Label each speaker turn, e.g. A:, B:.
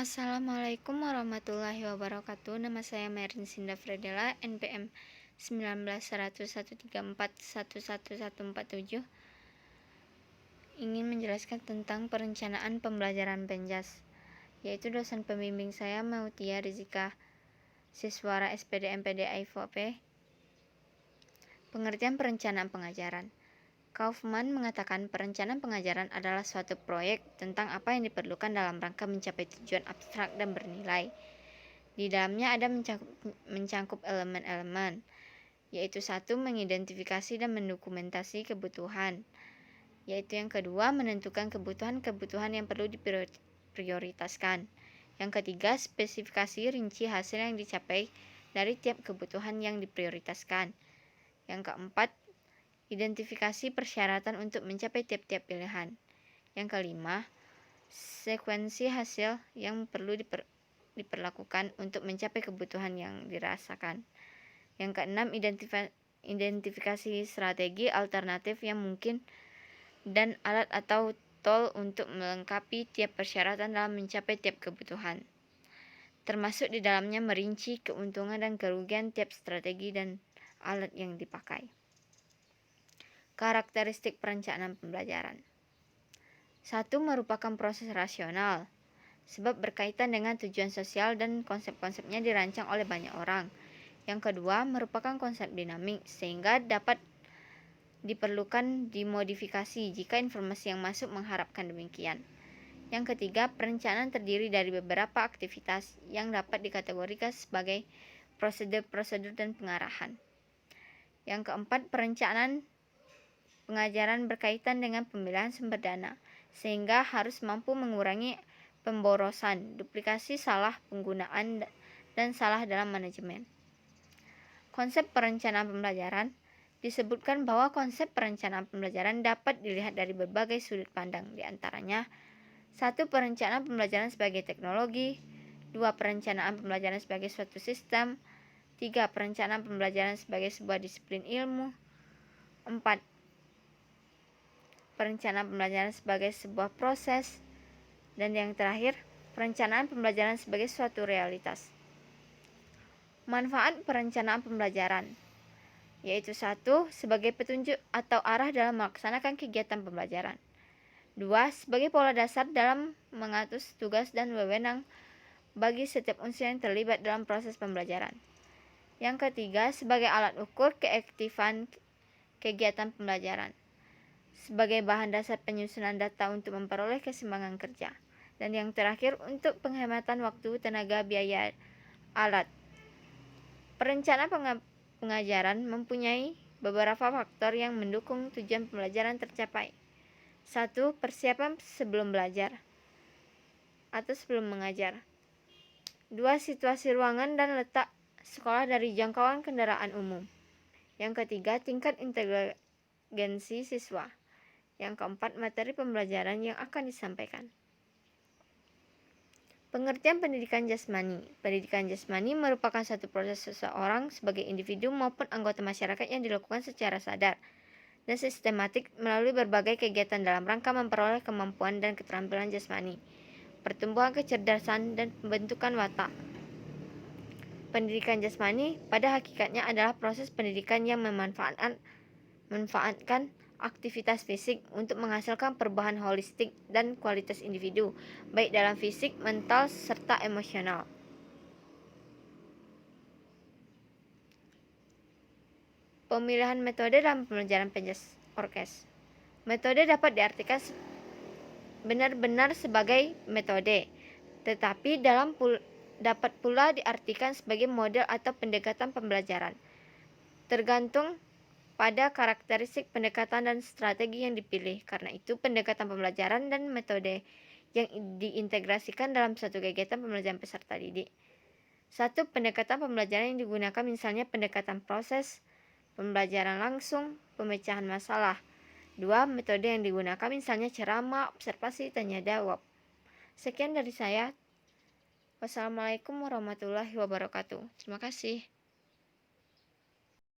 A: Assalamualaikum warahmatullahi wabarakatuh. Nama saya Merin Sinda Fredela, NPM 19.113411147. Ingin menjelaskan tentang perencanaan pembelajaran Penjas, yaitu dosen pembimbing saya Mautia Rizika, siswara SPD MPD IFOP. Pengertian perencanaan pengajaran. Kaufman mengatakan perencanaan pengajaran adalah suatu proyek tentang apa yang diperlukan dalam rangka mencapai tujuan abstrak dan bernilai. Di dalamnya ada mencangkup elemen-elemen, yaitu satu, mengidentifikasi dan mendokumentasi kebutuhan, yaitu yang kedua, menentukan kebutuhan-kebutuhan yang perlu diprioritaskan. Yang ketiga, spesifikasi rinci hasil yang dicapai dari tiap kebutuhan yang diprioritaskan. Yang keempat, identifikasi persyaratan untuk mencapai tiap-tiap pilihan. Yang kelima, sekuensi hasil yang perlu diperlakukan untuk mencapai kebutuhan yang dirasakan. Yang keenam, identifikasi strategi alternatif yang mungkin dan alat atau tool untuk melengkapi tiap persyaratan dalam mencapai tiap kebutuhan. Termasuk di dalamnya merinci keuntungan dan kerugian tiap strategi dan alat yang dipakai. Karakteristik perencanaan pembelajaran. 1. Merupakan proses rasional, sebab berkaitan dengan tujuan sosial dan konsep-konsepnya dirancang oleh banyak orang. Yang kedua, merupakan konsep dinamik, sehingga dapat diperlukan dimodifikasi jika informasi yang masuk mengharapkan demikian. Yang ketiga, perencanaan terdiri dari beberapa aktivitas yang dapat dikategorikan sebagai prosedur-prosedur dan pengarahan. Yang keempat, perencanaan pengajaran berkaitan dengan pemilihan sumber dana, sehingga harus mampu mengurangi pemborosan, duplikasi, salah penggunaan, dan salah dalam manajemen. Konsep perencanaan pembelajaran. Disebutkan bahwa konsep perencanaan pembelajaran dapat dilihat dari berbagai sudut pandang, di antaranya 1. Perencanaan pembelajaran sebagai teknologi. 2. Perencanaan pembelajaran sebagai suatu sistem. 3. Perencanaan pembelajaran sebagai sebuah disiplin ilmu. 4. Perencanaan pembelajaran sebagai sebuah proses, dan yang terakhir, perencanaan pembelajaran sebagai suatu realitas. Manfaat perencanaan pembelajaran, yaitu 1. Sebagai petunjuk atau arah dalam melaksanakan kegiatan pembelajaran. 2. Sebagai pola dasar dalam mengatur tugas dan wewenang bagi setiap unsur yang terlibat dalam proses pembelajaran. Yang ketiga, sebagai alat ukur keefektifan kegiatan pembelajaran, sebagai bahan dasar penyusunan data untuk memperoleh keseimbangan kerja. Dan yang terakhir, untuk penghematan waktu, tenaga, biaya, alat. Perencanaan pengajaran mempunyai beberapa faktor yang mendukung tujuan pembelajaran tercapai. 1. Persiapan sebelum belajar atau sebelum mengajar. 2. Situasi ruangan dan letak sekolah dari jangkauan kendaraan umum. Yang ketiga, tingkat inteligensi siswa. Yang keempat, materi pembelajaran yang akan disampaikan. Pengertian pendidikan jasmani. Pendidikan jasmani merupakan satu proses seseorang sebagai individu maupun anggota masyarakat yang dilakukan secara sadar dan sistematik melalui berbagai kegiatan dalam rangka memperoleh kemampuan dan keterampilan jasmani, pertumbuhan kecerdasan, dan pembentukan watak. Pendidikan jasmani pada hakikatnya adalah proses pendidikan yang memanfaatkan aktivitas fisik untuk menghasilkan perubahan holistik dan kualitas individu, baik dalam fisik, mental, serta emosional. Pemilihan metode dalam pembelajaran Penjas Orkes. Metode dapat diartikan benar-benar sebagai metode, tetapi dapat pula diartikan sebagai model atau pendekatan pembelajaran, tergantung pada karakteristik pendekatan dan strategi yang dipilih. Karena itu, pendekatan pembelajaran dan metode yang diintegrasikan dalam satu kegiatan pembelajaran peserta didik. 1. Pendekatan pembelajaran yang digunakan misalnya pendekatan proses, pembelajaran langsung, pemecahan masalah. 2. Metode yang digunakan misalnya ceramah, observasi, tanya jawab. Sekian dari saya. Wassalamualaikum warahmatullahi wabarakatuh. Terima kasih.